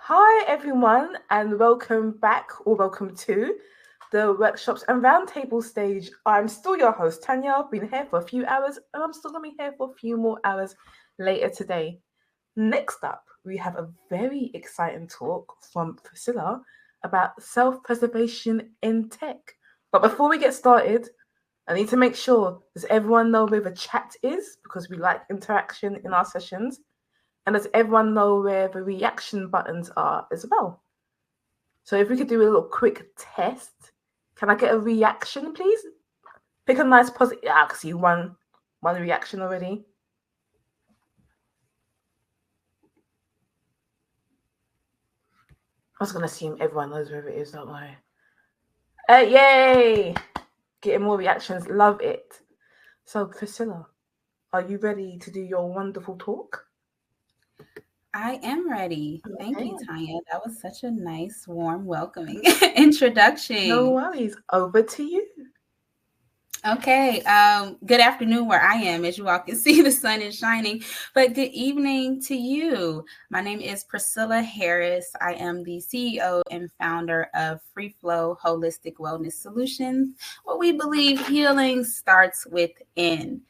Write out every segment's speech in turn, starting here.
Hi, everyone, and welcome back or welcome to the workshops and roundtable stage. I'm still your host, Tanya. I've been here for a few hours, and I'm still going to be here for a few more hours later today. Next up, we have a very exciting talk from Priscilla about self preservation in tech. But before we get started, I need to make sure, does everyone know where the chat is? Because we like interaction in our sessions. And does everyone know where the reaction buttons are as well? So if we could do a little quick test, can I get a reaction, please? Pick a nice positive. Yeah, I can see one reaction already. I was gonna assume everyone knows where it is, don't I? Yay! Getting more reactions, love it. So Priscilla, are you ready to do your wonderful talk? I am ready. Thank you, Okay. Tanya. That was such a nice, warm, welcoming No introduction. worries. Over to you. Okay. Good afternoon where I am. As you all can see, the sun is shining. But good evening to you. My name is Priscilla Harris. I am the CEO and founder of Free Flow Holistic Wellness Solutions, where we believe healing starts within.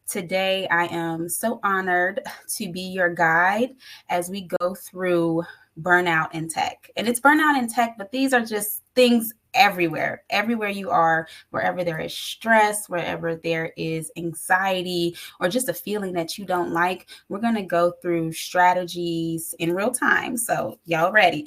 Today, I am so honored to be your guide as we go through burnout in tech. And it's burnout in tech, but these are just things everywhere you are, wherever there is stress, wherever there is anxiety, or just a feeling that you don't like. We're going to go through strategies in real time. So, y'all ready?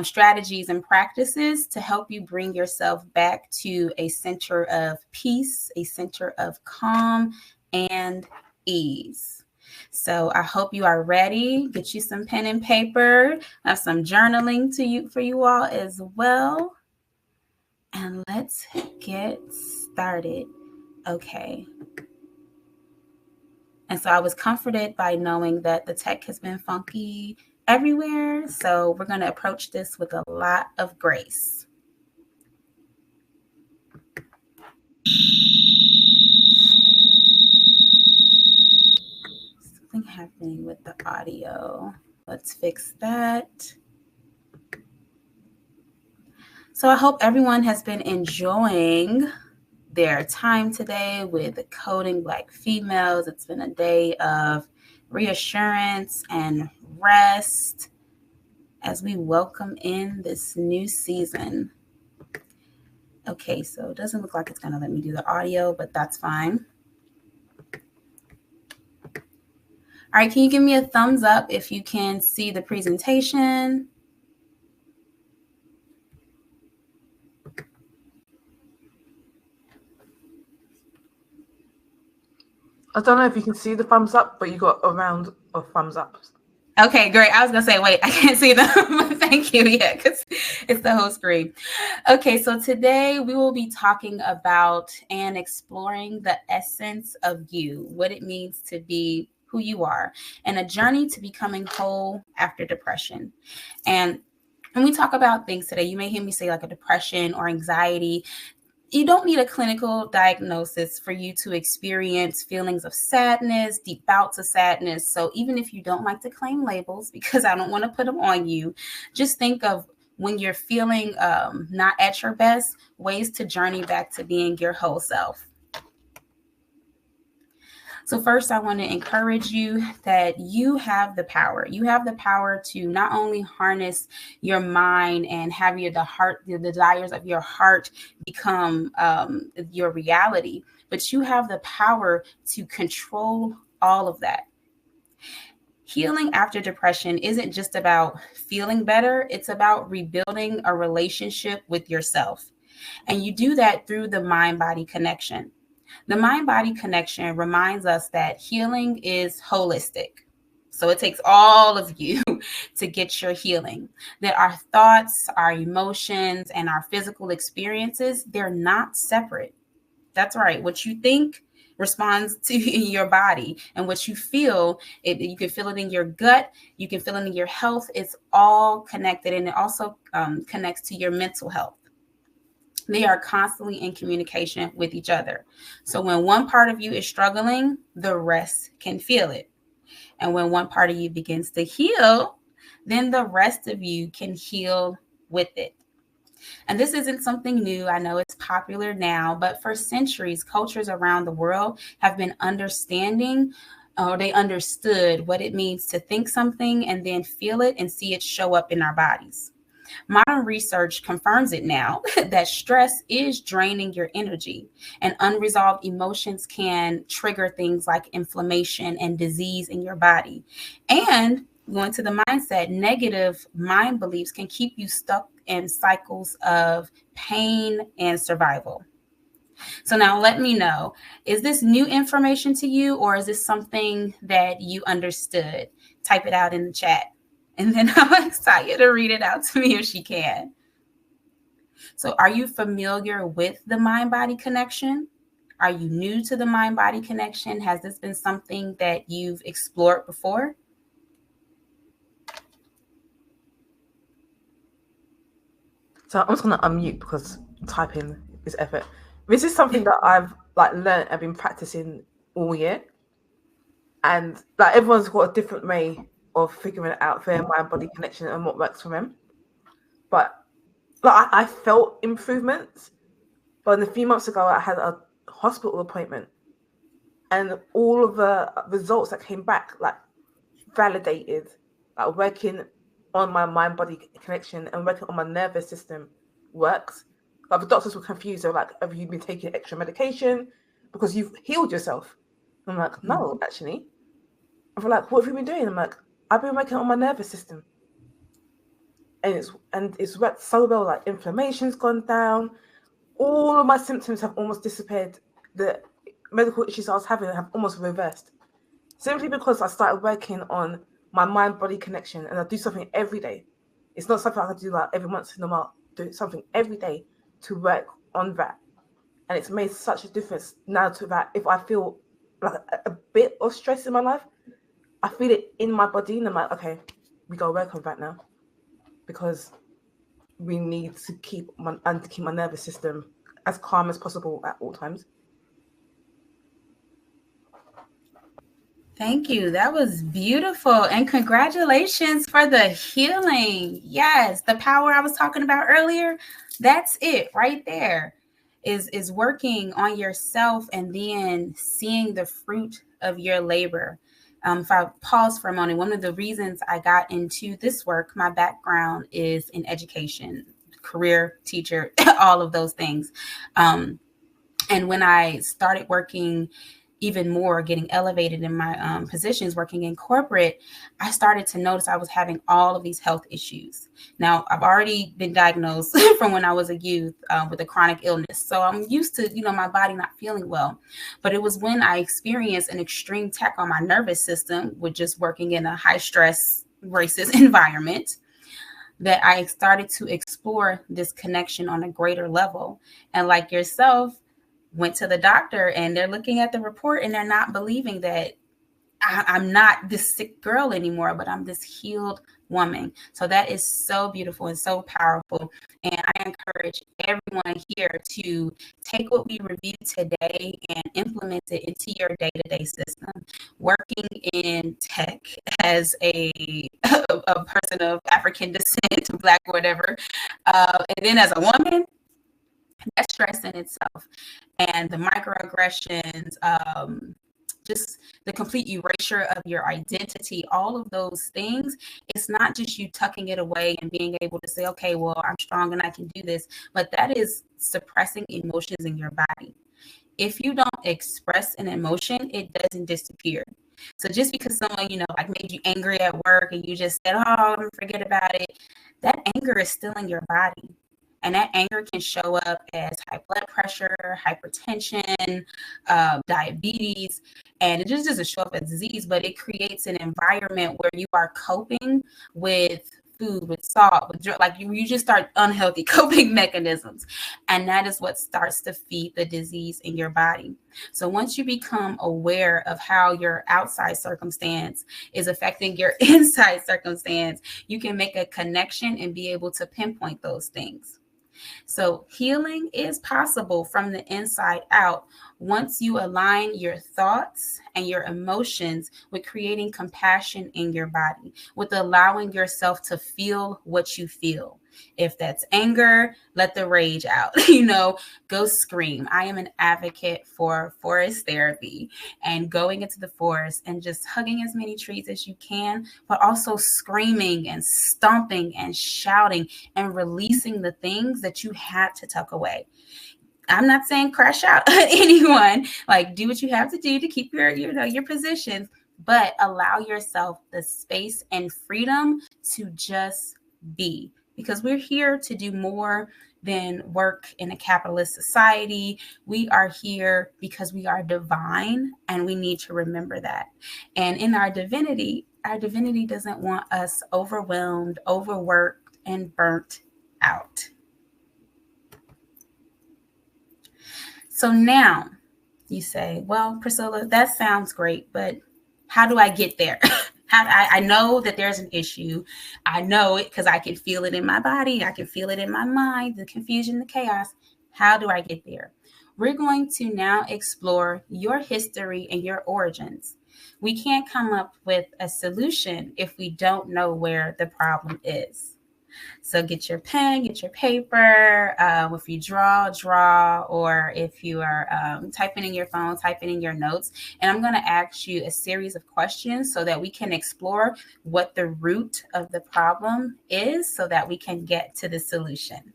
Strategies and practices to help you bring yourself back to a center of peace, a center of calm and ease. So I hope you are ready. Get you some pen and paper. I have some journaling for you all as well. And let's get started. Okay. And so I was comforted by knowing that the tech has been funky everywhere. So we're going to approach this with a lot of grace. Something happening with the audio. Let's fix that. So I hope everyone has been enjoying their time today with Coding Black Females. It's been a day of reassurance and rest as we welcome in this new season. Okay, so it doesn't look like it's going to let me do the audio, but that's fine. All right, can you give me a thumbs up if you can see the presentation? I don't know if you can see the thumbs up, but you got a round of thumbs up. Okay, great. I was going to say, wait, I can't see them. Thank you. Yeah, because it's the whole screen. Okay, so today we will be talking about and exploring the essence of you, what it means to be who you are, and a journey to becoming whole after depression. And when we talk about things today, you may hear me say like a depression or anxiety. You don't need a clinical diagnosis for you to experience feelings of sadness, deep bouts of sadness. So even if you don't like to claim labels, because I don't want to put them on you, just think of when you're feeling not at your best, ways to journey back to being your whole self. So first, I want to encourage you that you have the power. You have the power to not only harness your mind and have the desires of your heart become your reality, but you have the power to control all of that. Healing after depression isn't just about feeling better. It's about rebuilding a relationship with yourself. And you do that through the mind-body connection. The mind-body connection reminds us that healing is holistic. So it takes all of you to get your healing. That our thoughts, our emotions, and our physical experiences, they're not separate. That's right. What you think responds to in your body, and what you feel, you can feel it in your gut, you can feel it in your health. It's all connected, and it also connects to your mental health. They are constantly in communication with each other. So when one part of you is struggling, the rest can feel it. And when one part of you begins to heal, then the rest of you can heal with it. And this isn't something new. I know it's popular now, but for centuries, cultures around the world have been understanding, or they understood what it means to think something and then feel it and see it show up in our bodies. Modern research confirms it now that stress is draining your energy, and unresolved emotions can trigger things like inflammation and disease in your body. And going to the mindset, negative mind beliefs can keep you stuck in cycles of pain and survival. So now let me know, is this new information to you, or is this something that you understood? Type it out in the chat. And then I'm excited to read it out to me if she can. So are you familiar with the mind-body connection? Are you new to the mind-body connection? Has this been something that you've explored before? So I'm just going to unmute because typing is effort. This is something that I've learned and been practicing all year. And everyone's got a different way of figuring out their mind-body connection and what works for them. But I felt improvements. But a few months ago, I had a hospital appointment. And all of the results that came back, validated, working on my mind-body connection and working on my nervous system works. The doctors were confused. They were like, have you been taking extra medication because you've healed yourself? I'm like, no, actually. And they're like, what have you been doing? I'm like, I've been working on my nervous system. And it's worked so well. Inflammation's gone down. All of my symptoms have almost disappeared. The medical issues I was having have almost reversed. Simply because I started working on my mind-body connection, and I do something every day. It's not something I can do every once in a while. Do something every day to work on that. And it's made such a difference now to that. If I feel a bit of stress in my life, I feel it in my body, and I'm like, okay, we gotta work on that now, because we need to keep my nervous system as calm as possible at all times. Thank you. That was beautiful. And congratulations for the healing. Yes, the power I was talking about earlier, that's it right there. Is working on yourself and then seeing the fruit of your labor. If I pause for a moment, one of the reasons I got into this work, my background is in education, career, teacher, all of those things. And when I started working even more, getting elevated in my positions, working in corporate, I started to notice I was having all of these health issues. Now, I've already been diagnosed from when I was a youth with a chronic illness. So I'm used to, my body not feeling well. But it was when I experienced an extreme attack on my nervous system with just working in a high stress, racist environment that I started to explore this connection on a greater level. And like yourself, went to the doctor and they're looking at the report and they're not believing that I'm not this sick girl anymore, but I'm this healed woman. So that is so beautiful and so powerful. And I encourage everyone here to take what we reviewed today and implement it into your day-to-day system. Working in tech as a person of African descent, Black, whatever, and then as a woman, that's stress in itself. And the microaggressions, just the complete erasure of your identity, all of those things, it's not just you tucking it away and being able to say, okay, well, I'm strong and I can do this, but that is suppressing emotions in your body. If you don't express an emotion, it doesn't disappear. So just because someone, made you angry at work and you just said, oh, forget about it, that anger is still in your body. And that anger can show up as high blood pressure, hypertension, diabetes, and it just doesn't show up as disease, but it creates an environment where you are coping with food, with salt, with drug, you just start unhealthy coping mechanisms. And that is what starts to feed the disease in your body. So once you become aware of how your outside circumstance is affecting your inside circumstance, you can make a connection and be able to pinpoint those things. So healing is possible from the inside out once you align your thoughts and your emotions with creating compassion in your body, with allowing yourself to feel what you feel. If that's anger, let the rage out, go scream. I am an advocate for forest therapy and going into the forest and just hugging as many trees as you can, but also screaming and stomping and shouting and releasing the things that you had to tuck away. I'm not saying crash out at anyone, like do what you have to do to keep your positions, but allow yourself the space and freedom to just be, because we're here to do more than work in a capitalist society. We are here because we are divine, and we need to remember that. And in our divinity doesn't want us overwhelmed, overworked, and burnt out. So now you say, well, Priscilla, that sounds great, but how do I get there? I know that there's an issue. I know it because I can feel it in my body. I can feel it in my mind, the confusion, the chaos. How do I get there? We're going to now explore your history and your origins. We can't come up with a solution if we don't know where the problem is. So get your pen, get your paper. If you draw, or if you are typing in your phone, typing in your notes. And I'm going to ask you a series of questions so that we can explore what the root of the problem is so that we can get to the solution.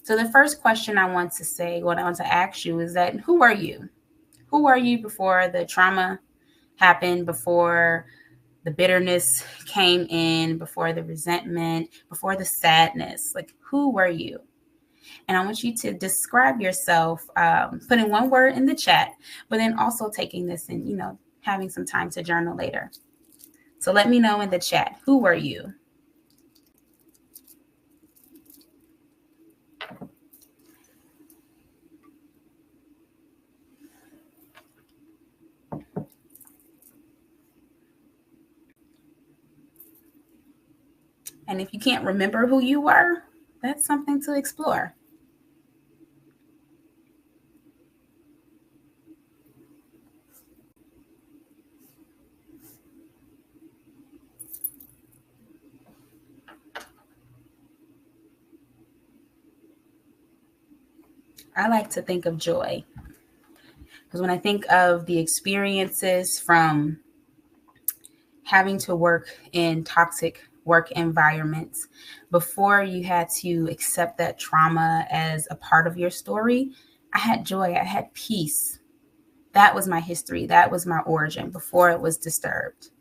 So the first question I want to ask you is that, who are you? Who are you before the trauma happened, before the bitterness came in, before the resentment, before the sadness? Like, who were you? And I want you to describe yourself, putting one word in the chat, but then also taking this and, having some time to journal later. So let me know in the chat, who were you? And if you can't remember who you were, that's something to explore. I like to think of joy, because when I think of the experiences from having to work in toxic work environments, before you had to accept that trauma as a part of your story, I had joy, I had peace. That was my history. That was my origin before it was disturbed.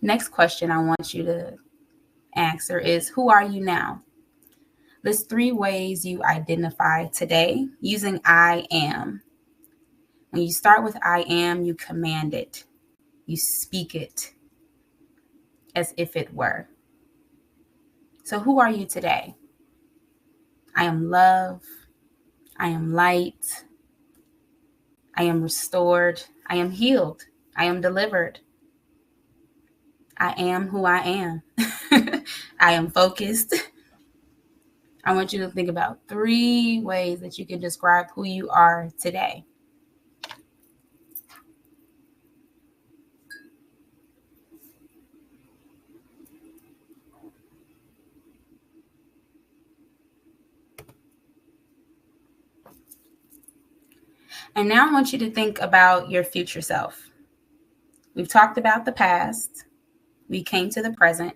Next question I want you to answer is, who are you now? List 3 ways you identify today using I am. When you start with I am, you command it. You speak it as if it were. So who are you today? I am love. I am light. I am restored. I am healed. I am delivered. I am who I am. I am focused. I want you to think about 3 ways that you can describe who you are today. And now I want you to think about your future self. We've talked about the past. We came to the present.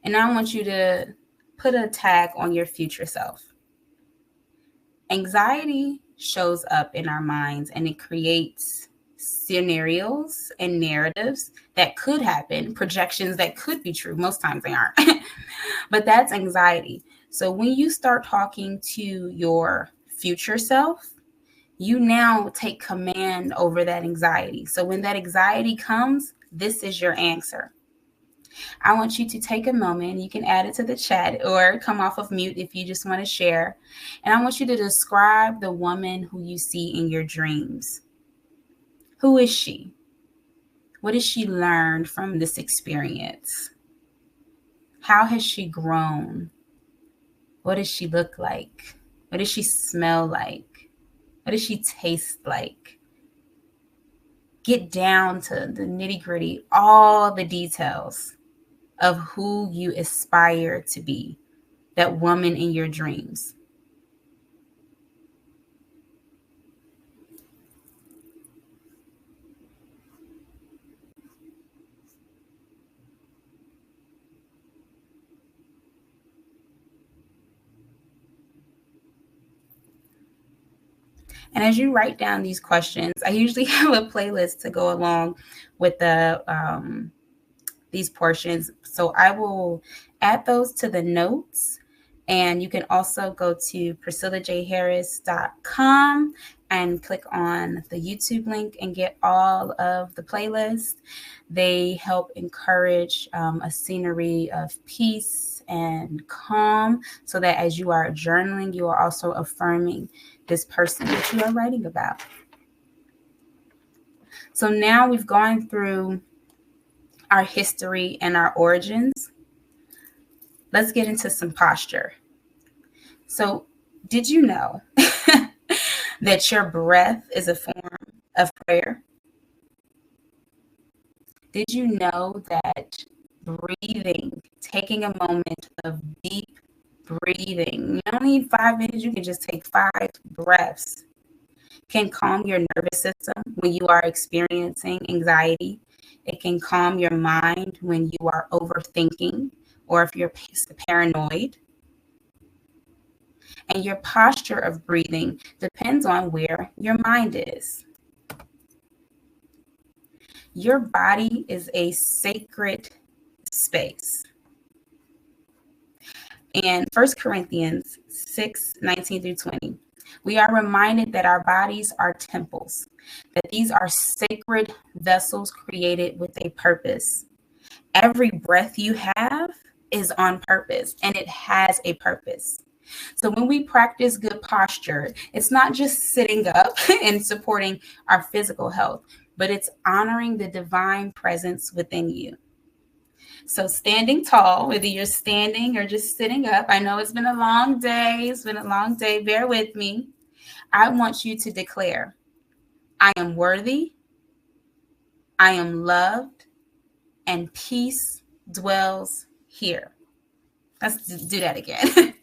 And now I want you to put a tag on your future self. Anxiety shows up in our minds, and it creates scenarios and narratives that could happen, projections that could be true. Most times they aren't. But that's anxiety. So when you start talking to your future self, you now take command over that anxiety. So when that anxiety comes, this is your answer. I want you to take a moment. You can add it to the chat or come off of mute if you just want to share. And I want you to describe the woman who you see in your dreams. Who is she? What has she learned from this experience? How has she grown? What does she look like? What does she smell like? What does she taste like? Get down to the nitty-gritty, all the details of who you aspire to be, that woman in your dreams. And as you write down these questions, I usually have a playlist to go along with these portions. So I will add those to the notes. And you can also go to priscillajharris.com and click on the YouTube link and get all of the playlists. They help encourage a scenery of peace and calm, so that as you are journaling, you are also affirming this person that you are writing about. So now we've gone through our history and our origins. Let's get into some posture. So, did you know that your breath is a form of prayer? Did you know that breathing, taking a moment of deep breathing, you don't need 5 minutes, you can just take 5 breaths, can calm your nervous system when you are experiencing anxiety. It can calm your mind when you are overthinking or if you're paranoid. And your posture of breathing depends on where your mind is. Your body is a sacred space. In 1 Corinthians 6:19-20, we are reminded that our bodies are temples, that these are sacred vessels created with a purpose. Every breath you have is on purpose, and it has a purpose. So when we practice good posture, it's not just sitting up and supporting our physical health, but it's honoring the divine presence within you. So standing tall, whether you're standing or just sitting up, I know it's been a long day. Bear with me. I want you to declare, I am worthy, I am loved, and peace dwells here. Let's do that again.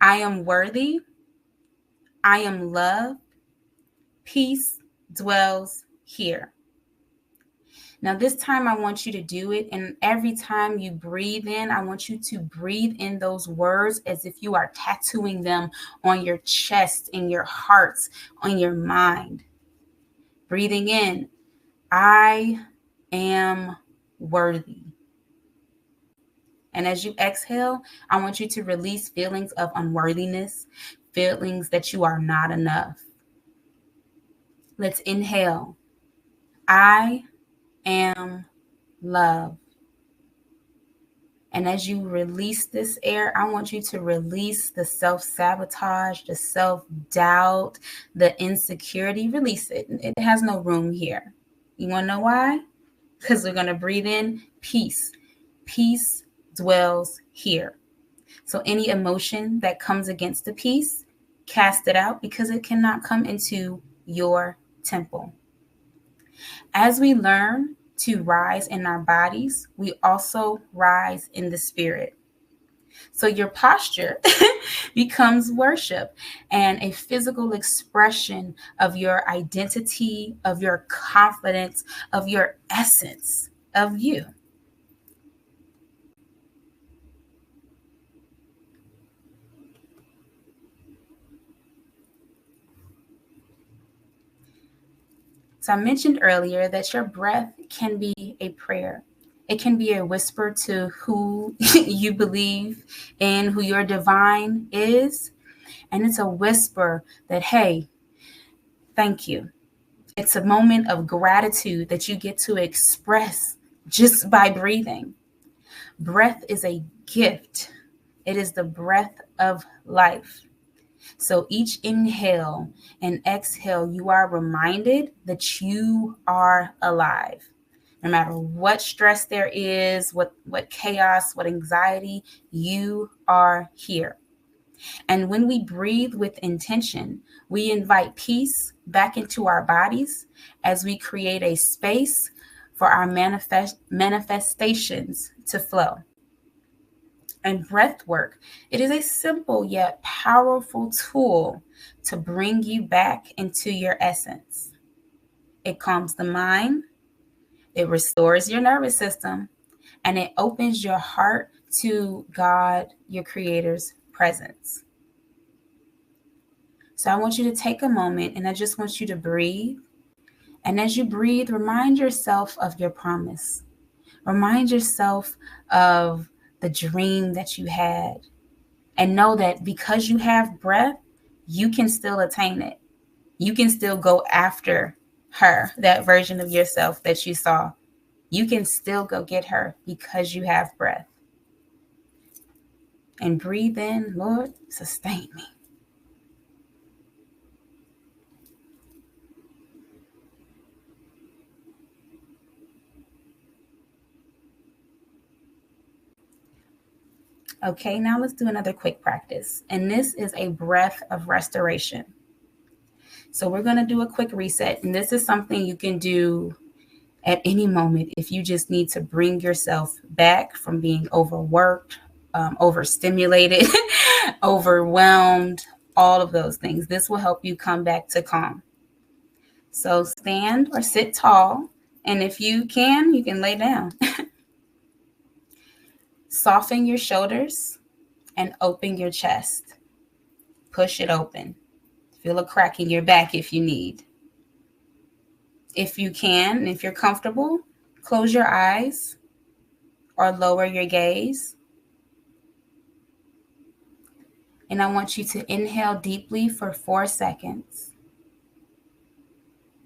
I am worthy, I am loved, peace dwells here. Now, this time I want you to do it. And every time you breathe in, I want you to breathe in those words as if you are tattooing them on your chest, in your hearts, on your mind. Breathing in, I am worthy. And as you exhale, I want you to release feelings of unworthiness, feelings that you are not enough. Let's inhale. I am love. And as you release this air, I want you to release the self-sabotage, the self-doubt, the insecurity. Release it. It has no room here. You want to know why? Because we're going to breathe in peace. Peace dwells here. So any emotion that comes against the peace, cast it out, because it cannot come into your temple. As we learn to rise in our bodies, we also rise in the spirit. So your posture becomes worship and a physical expression of your identity, of your confidence, of your essence, of you. So I mentioned earlier that your breath can be a prayer. It can be a whisper to who you believe in, who your divine is. And it's a whisper that, hey, thank you. It's a moment of gratitude that you get to express just by breathing. Breath is a gift. It is the breath of life. So each inhale and exhale, you are reminded that you are alive. No matter what stress there is, what chaos, what anxiety, you are here. And when we breathe with intention, we invite peace back into our bodies as we create a space for our manifestations to flow. And breath work, it is a simple yet powerful tool to bring you back into your essence. It calms the mind, it restores your nervous system, and it opens your heart to God, your Creator's presence. So I want you to take a moment and I just want you to breathe. And as you breathe, remind yourself of your promise. Remind yourself of the dream that you had. And know that because you have breath, you can still attain it. You can still go after her, that version of yourself that you saw. You can still go get her because you have breath. And breathe in, Lord, sustain me. Okay, now let's do another quick practice. And this is a breath of restoration. So we're going to do a quick reset. And this is something you can do at any moment if you just need to bring yourself back from being overworked, overstimulated, overwhelmed, all of those things. This will help you come back to calm. So stand or sit tall. And if you can lay down. Soften your shoulders and open your chest. Push it open. Feel a crack in your back if you need. If you can, and if you're comfortable, close your eyes or lower your gaze. And I want you to inhale deeply for 4 seconds.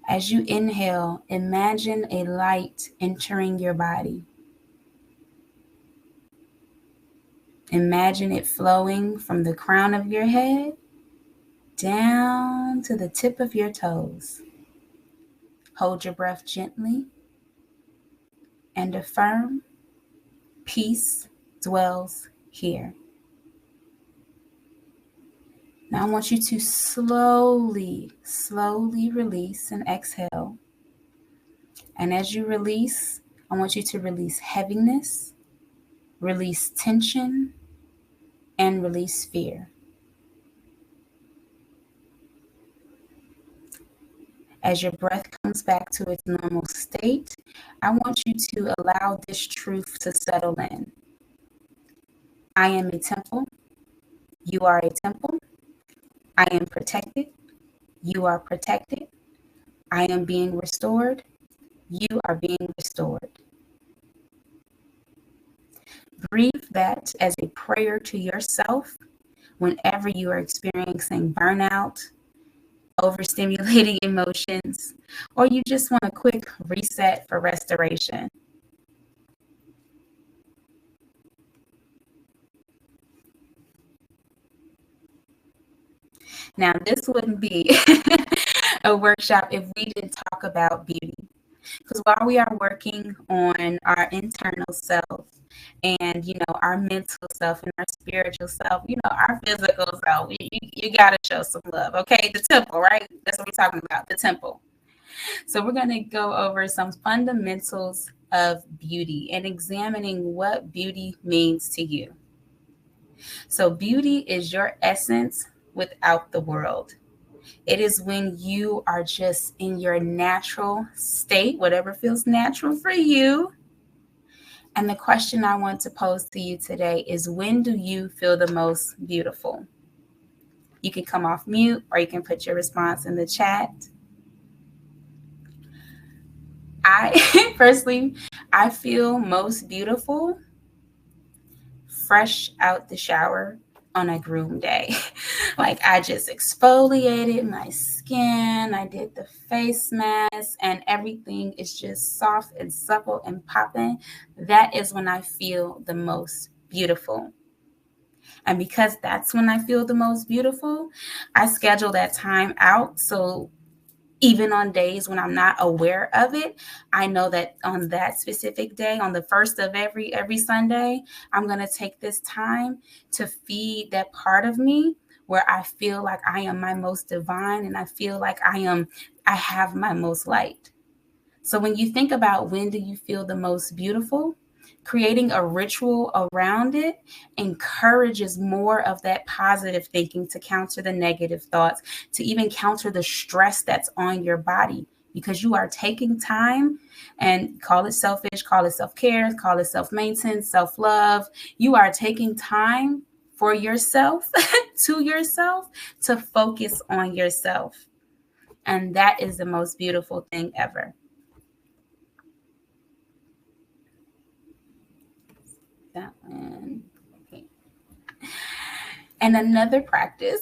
As you inhale, imagine a light entering your body. Imagine it flowing from the crown of your head down to the tip of your toes. Hold your breath gently and affirm, peace dwells here. Now I want you to slowly release and exhale. And as you release, I want you to release heaviness, release tension, and release fear. As your breath comes back to its normal state, I want you to allow this truth to settle in. I am a temple. You are a temple. I am protected. You are protected. I am being restored. You are being restored. Breathe that as a prayer to yourself whenever you are experiencing burnout, overstimulating emotions, or you just want a quick reset for restoration. Now, this wouldn't be a workshop if we didn't talk about beauty. Because while we are working on our internal self and, our mental self and our spiritual self, our physical self, you got to show some love, okay? The temple, right? That's what we're talking about, the temple. So we're going to go over some fundamentals of beauty and examining what beauty means to you. So beauty is your essence without the world. It is when you are just in your natural state, whatever feels natural for you. And the question I want to pose to you today is, when do you feel the most beautiful? You can come off mute or you can put your response in the chat. I feel most beautiful fresh out the shower on a groom day. Like, I just exfoliated my skin, I did the face mask, and everything is just soft and supple and popping. That is when I feel the most beautiful. And because that's when I feel the most beautiful, I schedule that time out so Even on days when I'm not aware of it, I know that on that specific day, on the first of every Sunday, I'm going to take this time to feed that part of me where I feel like I am my most divine and I feel like I have my most light. So when you think about when do you feel the most beautiful, creating a ritual around it encourages more of that positive thinking to counter the negative thoughts, to even counter the stress that's on your body, because you are taking time, and call it selfish, call it self-care, call it self-maintenance, self-love. You are taking time for yourself, to yourself, to focus on yourself. And that is the most beautiful thing ever. That one. Okay. And another practice,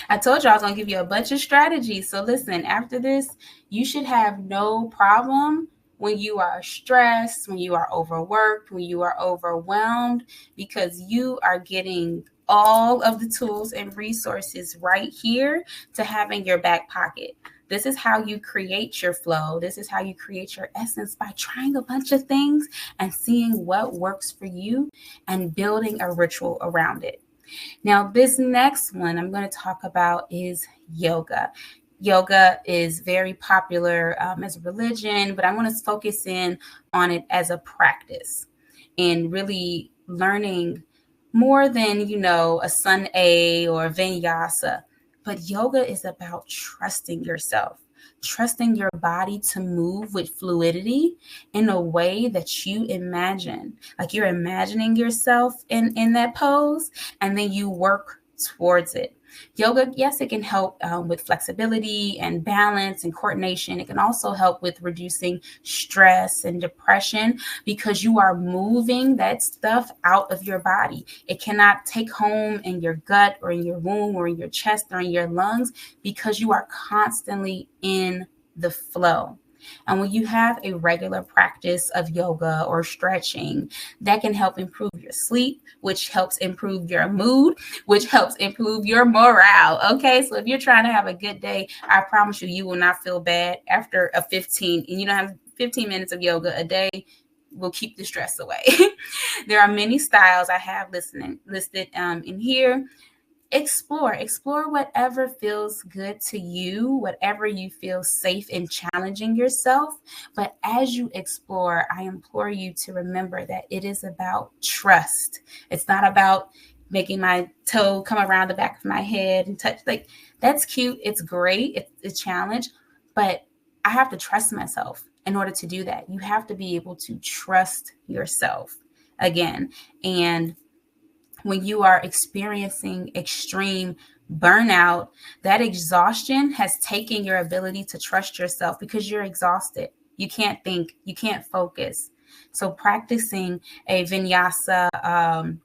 I told you I was going to give you a bunch of strategies. So listen, after this, you should have no problem when you are stressed, when you are overworked, when you are overwhelmed, because you are getting all of the tools and resources right here to have in your back pocket. This is how you create your flow. This is how you create your essence, by trying a bunch of things and seeing what works for you and building a ritual around it. Now, this next one I'm going to talk about is yoga. Yoga is very popular as a religion, but I want to focus in on it as a practice and really learning more than, a sun A or a vinyasa. But yoga is about trusting yourself, trusting your body to move with fluidity in a way that you imagine. Like you're imagining yourself in that pose, and then you work towards it. Yoga, yes, it can help with flexibility and balance and coordination. It can also help with reducing stress and depression, because you are moving that stuff out of your body. It cannot take home in your gut or in your womb or in your chest or in your lungs, because you are constantly in the flow. And when you have a regular practice of yoga or stretching, that can help improve your sleep, which helps improve your mood, which helps improve your morale. Okay, so if you're trying to have a good day, I promise you, you will not feel bad after a 15 minutes of yoga a day will keep the stress away. There are many styles I have listed in here. Explore whatever feels good to you, whatever you feel safe in challenging yourself. But as you explore, I implore you to remember that it is about trust. It's not about making my toe come around the back of my head and touch. Like, that's cute, it's great, it's a challenge, but I have to trust myself in order to do that. You have to be able to trust yourself again. And when you are experiencing extreme burnout, that exhaustion has taken your ability to trust yourself, because you're exhausted. You can't think, you can't focus. So practicing a vinyasa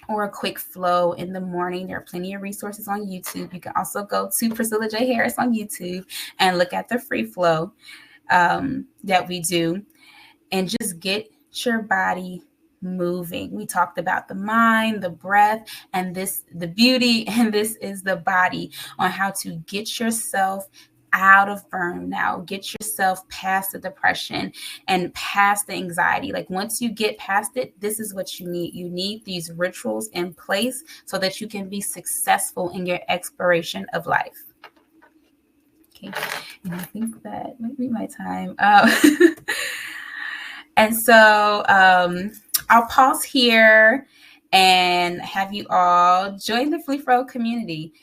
or a quick flow in the morning, there are plenty of resources on YouTube. You can also go to Priscilla J. Harris on YouTube and look at the free flow that we do, and just get your body moving. We talked about the mind, the breath, and the beauty, and this is the body, on how to get yourself out of burnout, get yourself past the depression and past the anxiety. Like, once you get past it, this is what you need. You need these rituals in place so that you can be successful in your exploration of life. Okay, and I think that might be my time. And so I'll pause here and have you all join the Free Flow community.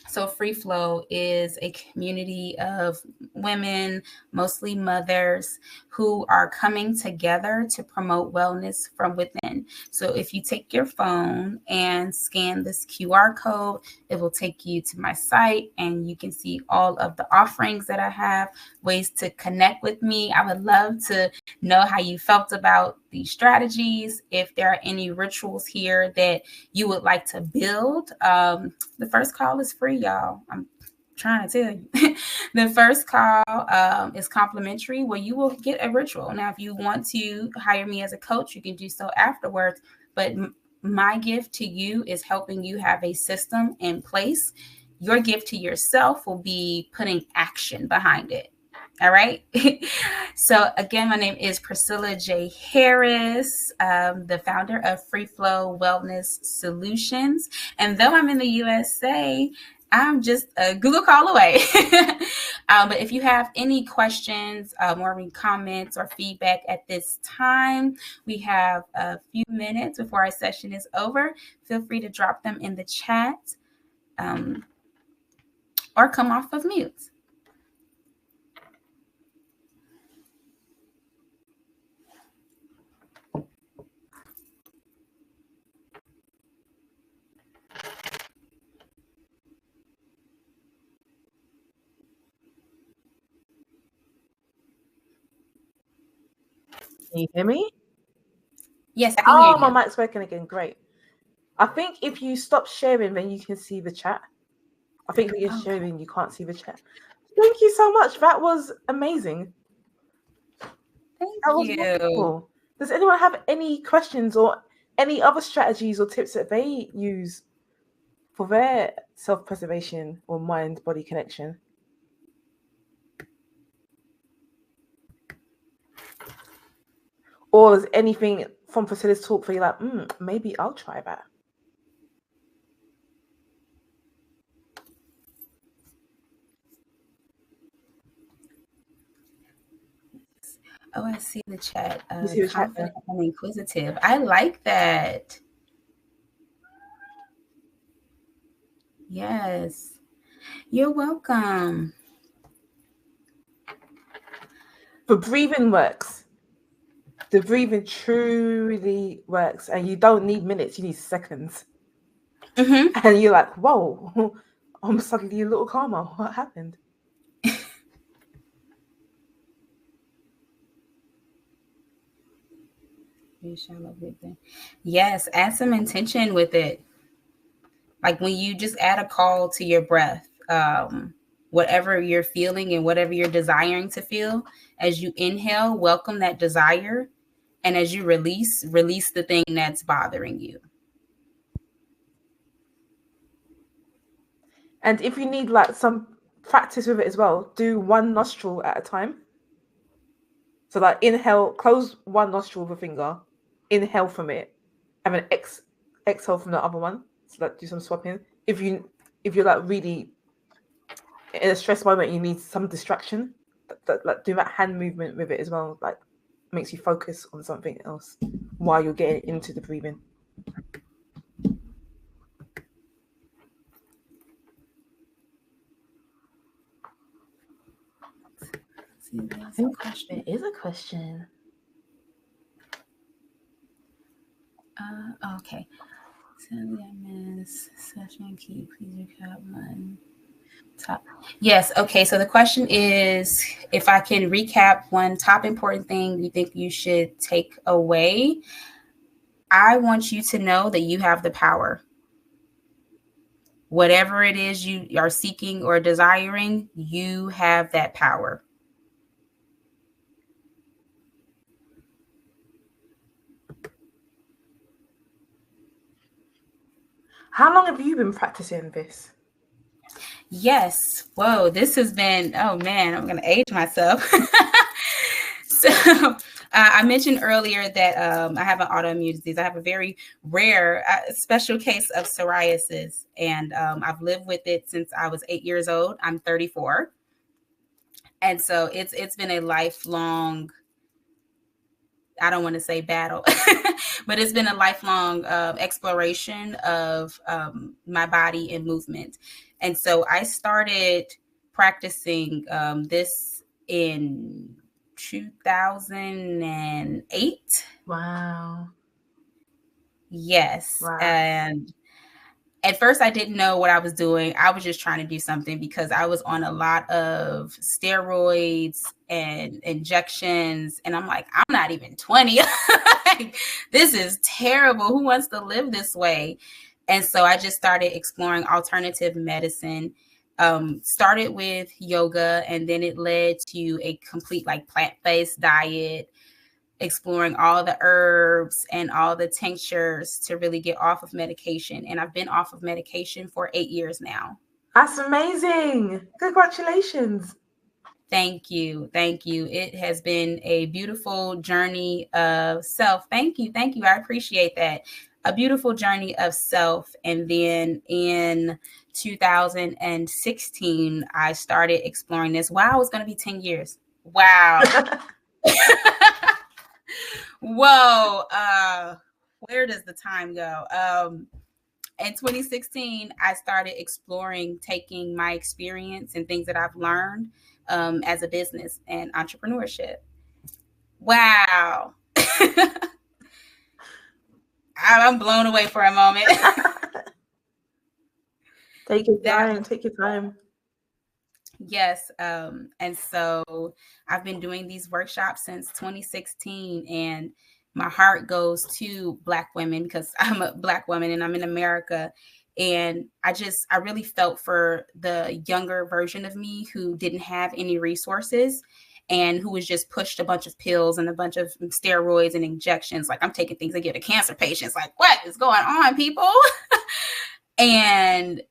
So Free Flow is a community of women, mostly mothers, who are coming together to promote wellness from within. So if you take your phone and scan this QR code, it will take you to my site, and you can see all of the offerings that I have, ways to connect with me. I would love to know how you felt about these strategies. If there are any rituals here that you would like to build, the first call is free, y'all. I'm trying to tell you. The first call is complimentary, where you will get a ritual. Now, if you want to hire me as a coach, you can do so afterwards. But my gift to you is helping you have a system in place your gift to yourself will be putting action behind it. All right. So again, my name is Priscilla J. Harris, the founder of Free Flow Wellness Solutions. And though I'm in the USA, I'm just a Google call away. But if you have any questions or any comments or feedback at this time, we have a few minutes before our session is over. Feel free to drop them in the chat or come off of mute. Can you hear me? Yes, I can hear you. My mic's working again. Great. I think if you stop sharing, then you can see the chat. I think when you're sharing, you can't see the chat. Thank you so much. That was amazing. Thank you. Wonderful. Does anyone have any questions or any other strategies or tips that they use for their self-preservation or mind-body connection? Or is anything from Priscilla's talk for you like, maybe I'll try that? Oh, I see the chat. See the Confident and inquisitive. I like that. Yes. You're welcome. The breathing works. The breathing truly works. And you don't need minutes, you need seconds. Mm-hmm. And you're like, whoa, I'm suddenly a little calmer. What happened? Yes, add some intention with it. Like when you just add a call to your breath, whatever you're feeling and whatever you're desiring to feel, as you inhale, welcome that desire. And as you release the thing that's bothering you. And if you need like some practice with it as well, do one nostril at a time. So like inhale, close one nostril with a finger, inhale from it, and then exhale from the other one. So like do some swapping. If you're like really in a stress moment, you need some distraction. Like do that hand movement with it as well. Like makes you focus on something else while you're getting into the breathing. There is a question. Okay. Sadly, I missed session. Can you please recap one top? Yes. Okay. So the question is, if I can recap one top important thing you think you should take away, I want you to know that you have the power. Whatever it is you are seeking or desiring, you have that power. How long have you been practicing this? Yes. Whoa, this has been, oh man, I'm going to age myself. So I mentioned earlier that I have an autoimmune disease. I have a very rare, special case of psoriasis, and I've lived with it since I was 8 years old. I'm 34. And so it's been a lifelong, I don't want to say battle, but it's been a lifelong exploration of my body and movement. And so I started practicing this in 2008. Wow. Yes. Wow. And at first I didn't know what I was doing. I was just trying to do something because I was on a lot of steroids and injections. And I'm like, I'm not even 20. Like, this is terrible. Who wants to live this way? And so I just started exploring alternative medicine. Started with yoga, and then it led to a complete like plant-based diet, exploring all the herbs and all the tinctures to really get off of medication. And I've been off of medication for 8 years now. That's amazing. Congratulations. Thank you. Thank you. It has been a beautiful journey of self. Thank you. Thank you. I appreciate that. A beautiful journey of self. And then in 2016, I started exploring this. Wow, it's going to be 10 years. Wow. Whoa. Where does the time go? In 2016, I started exploring taking my experience and things that I've learned as a business and entrepreneurship. Wow. I'm blown away for a moment. Take your time. Take your time. Yes. And so I've been doing these workshops since 2016, and my heart goes to Black women because I'm a Black woman and I'm in America. And I really felt for the younger version of me who didn't have any resources and who was just pushed a bunch of pills and a bunch of steroids and injections. Like, I'm taking things I give to cancer patients. Like, what is going on, people? And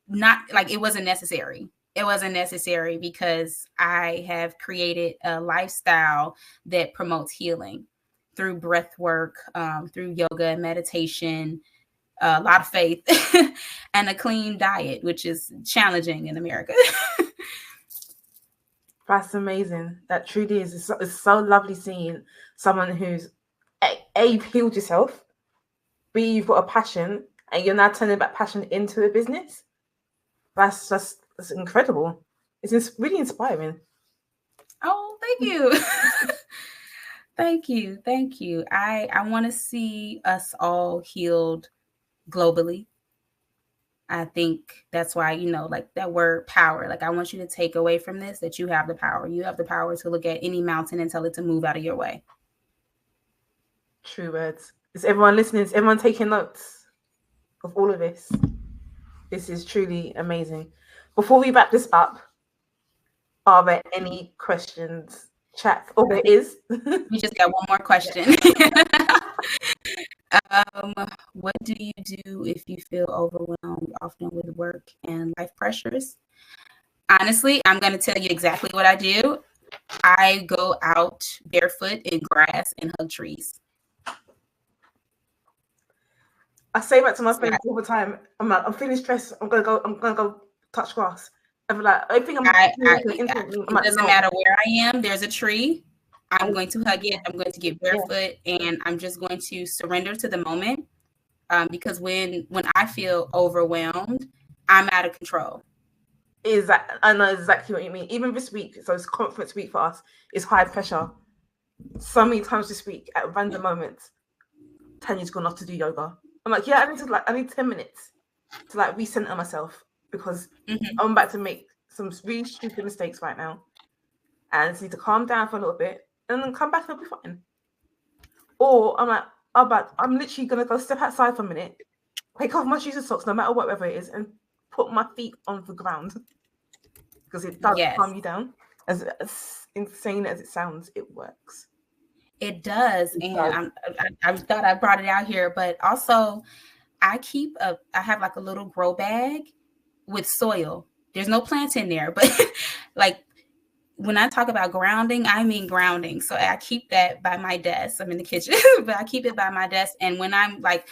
not like it wasn't necessary. It wasn't necessary because I have created a lifestyle that promotes healing through breath work, through yoga and meditation, a lot of faith, and a clean diet, which is challenging in America. That's amazing. That truly is. It's so lovely seeing someone who's A, healed yourself, B, you've got a passion, and you're now turning that passion into a business. That's incredible. It's really inspiring. Oh, thank you. Thank you. Thank you. I want to see us all healed globally. I think that's why, like that word power, like I want you to take away from this that you have the power. You have the power to look at any mountain and tell it to move out of your way. True words. Is everyone listening? Is everyone taking notes of all of this? This is truly amazing. Before we wrap this up, are there any questions? Chat. Oh, there is. We just got one more question. What do you do if you feel overwhelmed, often with work and life pressures? Honestly, I'm going to tell you exactly what I do. I go out barefoot in grass and hug trees. I say that to my friends all the time. I'm like, I'm feeling stressed. I'm gonna go touch grass. I'm like, I think it doesn't matter where I am. There's a tree. I'm going to hug it. I'm going to get barefoot, and I'm just going to surrender to the moment. Because when I feel overwhelmed, I'm out of control. I know exactly what you mean. Even this week, so it's conference week for us. It's high pressure. So many times this week at random moments, Tanya's gone off to do yoga. I'm like, yeah, I need 10 minutes to like recenter myself because I'm about to make some really stupid mistakes right now, and I just need to calm down for a little bit and then come back and I'll be fine. Or I'm like, I'm literally gonna go step outside for a minute, take off my shoes and socks, no matter whatever it is, and put my feet on the ground because it does calm you down. As insane as it sounds, it works. It does. And I thought I brought it out here, but also I have like a little grow bag with soil. There's no plants in there, but like when I talk about grounding, I mean grounding. So I keep that by my desk. I'm in the kitchen, but I keep it by my desk. And when I'm like,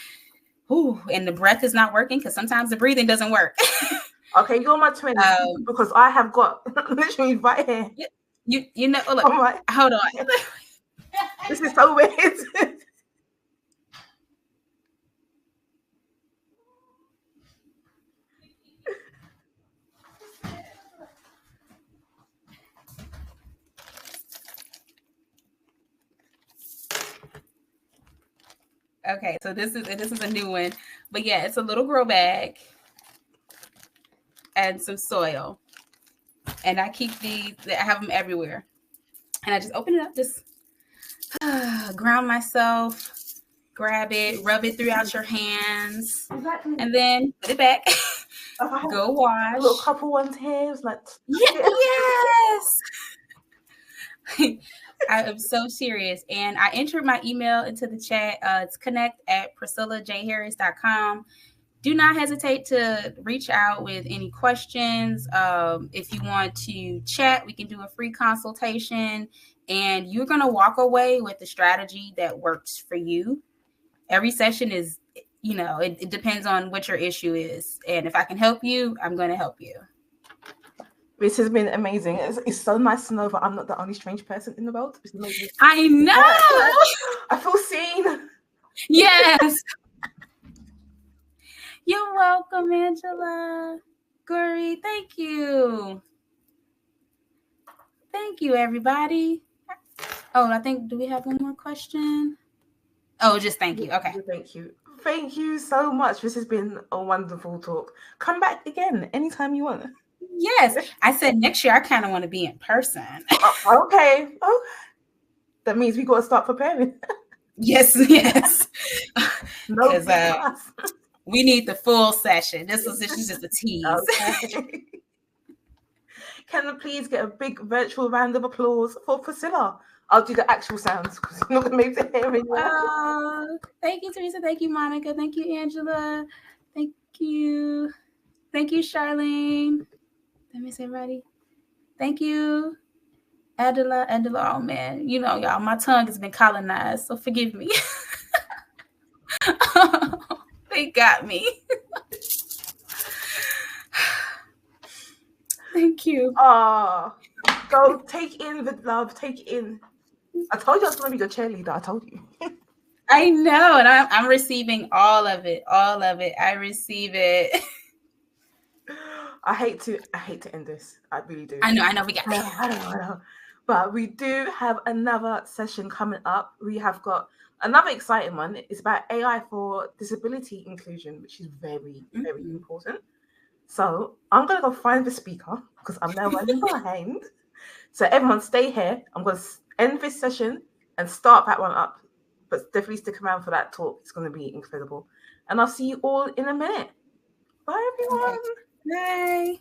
ooh, and the breath is not working, because sometimes the breathing doesn't work. Okay, you're my twin because I have got literally right here. You know, look, hold on. This is so weird. Okay, so this is a new one, but yeah, it's a little grow bag and some soil, and I keep these. I have them everywhere, and I just open it up, just ground myself, grab it, rub it throughout your hands, and then put it back. Go wash. A little couple ones here. It's like yes. I am so serious. And I entered my email into the chat. It's connect@PriscillaJHarris.com. do not hesitate to reach out with any questions. If you want to chat, we can do a free consultation, and you're going to walk away with the strategy that works for you. Every session is, it depends on what your issue is. And if I can help you, I'm going to help you. This has been amazing. It's so nice to know that I'm not the only strange person in the world. It's amazing. I know. I feel seen. Yes. You're welcome, Angela. Guri, thank you. Thank you, everybody. Oh, I think, do we have one more question? Oh, just thank you. Okay. Thank you. Thank you so much. This has been a wonderful talk. Come back again anytime you want. Yes. I said next year I kind of want to be in person. Okay. Oh, that means we got to start preparing. Yes. No, we need the full session. This is just a tease. Okay. Can I please get a big virtual round of applause for Priscilla? I'll do the actual sounds because you're not going to make the hearing. Thank you, Teresa. Thank you, Monica. Thank you, Angela. Thank you. Thank you, Charlene. Let me say ready. Thank you, Adela. Oh, man. Y'all, my tongue has been colonized, so forgive me. They got me. Thank you. Go take in the love. Take it in. I told you I was going to be your cheerleader. I told you. I know, and I'm receiving all of it. All of it. I receive it. I hate to end this. I really do. I know. We got. I know. But we do have another session coming up. We have got another exciting one. It's about AI for disability inclusion, which is very, very important. So I'm going to go find the speaker because I'm now running behind. So everyone stay here. I'm going to end this session and start that one up. But definitely stick around for that talk. It's going to be incredible. And I'll see you all in a minute. Bye, everyone. Bye.